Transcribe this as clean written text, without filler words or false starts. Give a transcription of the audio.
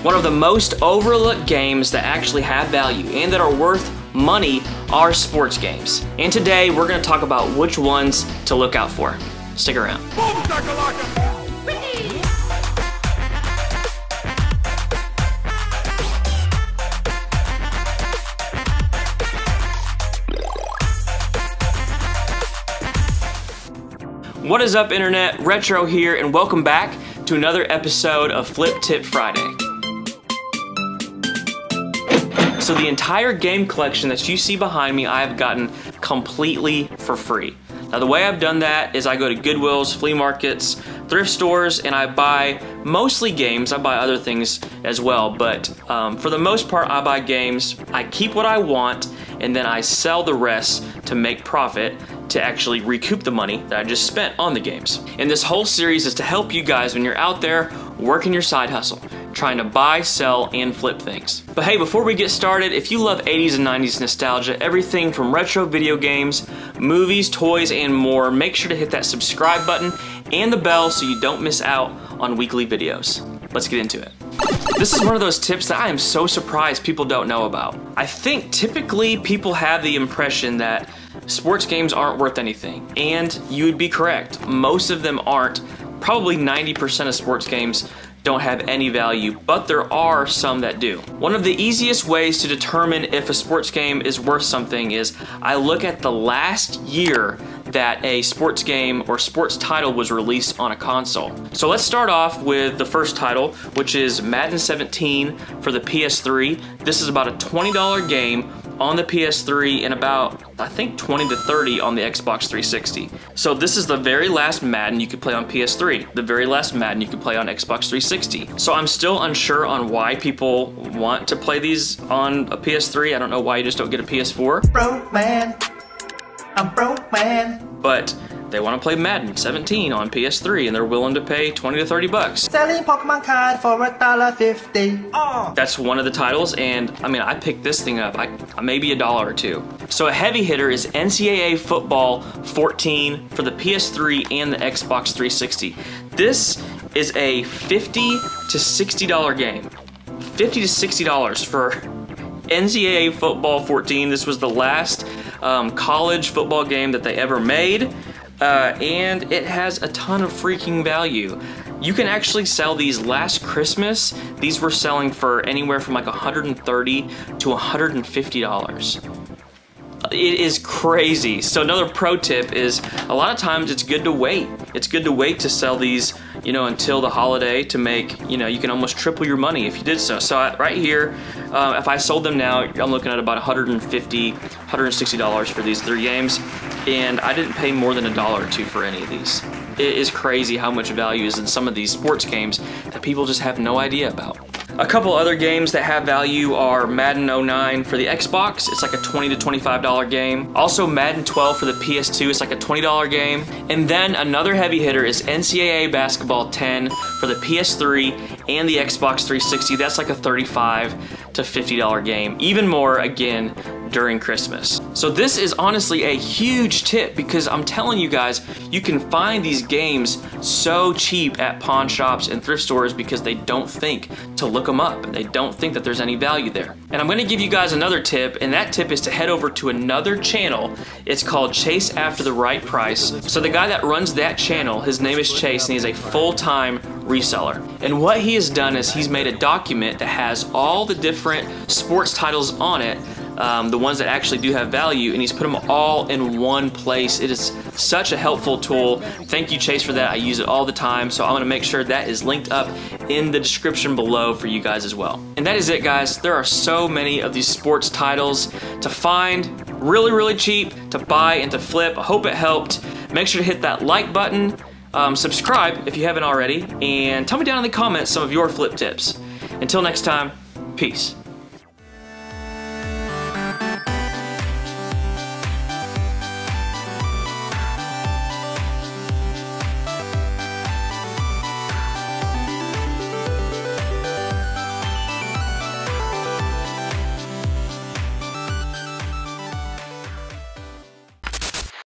One of the most overlooked games that actually have value and that are worth money are sports games. And today we're going to talk about which ones to look out for. Stick around. What is up, Internet? Retro here, and welcome back to another episode of Flip Tip Friday. So the entire game collection that you see behind me, I have gotten completely for free. Now the way I've done that is I go to Goodwills, flea markets, thrift stores, and I buy mostly games. I buy other things as well, but for the most part I buy games. I keep what I want, and then I sell the rest to make profit to actually recoup the money that I just spent on the games. And this whole series is to help you guys when you're out there working your side hustle, trying to buy, sell, and flip things. But hey, before we get started, if you love 80s and 90s nostalgia, everything from retro video games, movies, toys, and more, make sure to hit that subscribe button and the bell so you don't miss out on weekly videos. Let's get into it. This is one of those tips that I am so surprised people don't know about. I think typically people have the impression that sports games aren't worth anything, and you would be correct. Most of them aren't. Probably 90% of sports games don't have any value, but there are some that do. One of the easiest ways to determine if a sports game is worth something is I look at the last year that a sports game or sports title was released on a console. So let's start off with the first title, which is Madden 17 for the PS3. This is about a $20 game on the PS3 and about, I think, 20 to 30 on the Xbox 360. So this is the very last Madden you could play on PS3, the very last Madden you could play on Xbox 360. So I'm still unsure on why people want to play these on a PS3. I don't know why you just don't get a PS4. Broke man, I'm broke man. But they want to play Madden 17 on PS3 and they're willing to pay 20 to 30 bucks. Selling Pokemon card for $1.50. Oh. That's one of the titles, and I mean, I picked this thing up, maybe $1 or $2. So a heavy hitter is NCAA Football 14 for the PS3 and the Xbox 360. This is a $50 to $60 game. $50 to $60 for NCAA Football 14. This was the last college football game that they ever made. And it has a ton of freaking value. You can actually sell these last Christmas. These were selling for anywhere from like $130 to $150. It is crazy. So another pro tip is a lot of times it's good to wait. It's good to wait to sell these, you know, until the holiday to make, you know, you can almost triple your money if you did so. So right here, if I sold them now, I'm looking at about $150, $160 for these 3 games. And I didn't pay more than $1 or $2 for any of these. It is crazy how much value is in some of these sports games that people just have no idea about. A couple other games that have value are Madden 09 for the Xbox. It's like a $20 to $25 game. Also Madden 12 for the PS2. It's like a $20 game. And then another heavy hitter is NCAA Basketball 10 for the PS3 and the Xbox 360. That's like a $35 to $50 game. Even more, again, during Christmas. So this is honestly a huge tip because I'm telling you guys, you can find these games so cheap at pawn shops and thrift stores because they don't think to look them up. They don't think that there's any value there. And I'm going to give you guys another tip, and that tip is to head over to another channel. It's called Chase After the Right Price. So the guy that runs that channel, his name is Chase, and he's a full-time reseller. And what he has done is he's made a document that has all the different sports titles on it, the ones that actually do have value, and he's put them all in one place. It is such a helpful tool. Thank you, Chase, for that. I use it all the time, so I'm gonna make sure that is linked up in the description below for you guys as well. And that is it, guys. There are so many of these sports titles to find, really, really cheap to buy and to flip. I hope it helped. Make sure to hit that like button, subscribe if you haven't already, and tell me down in the comments some of your flip tips. Until next time, peace.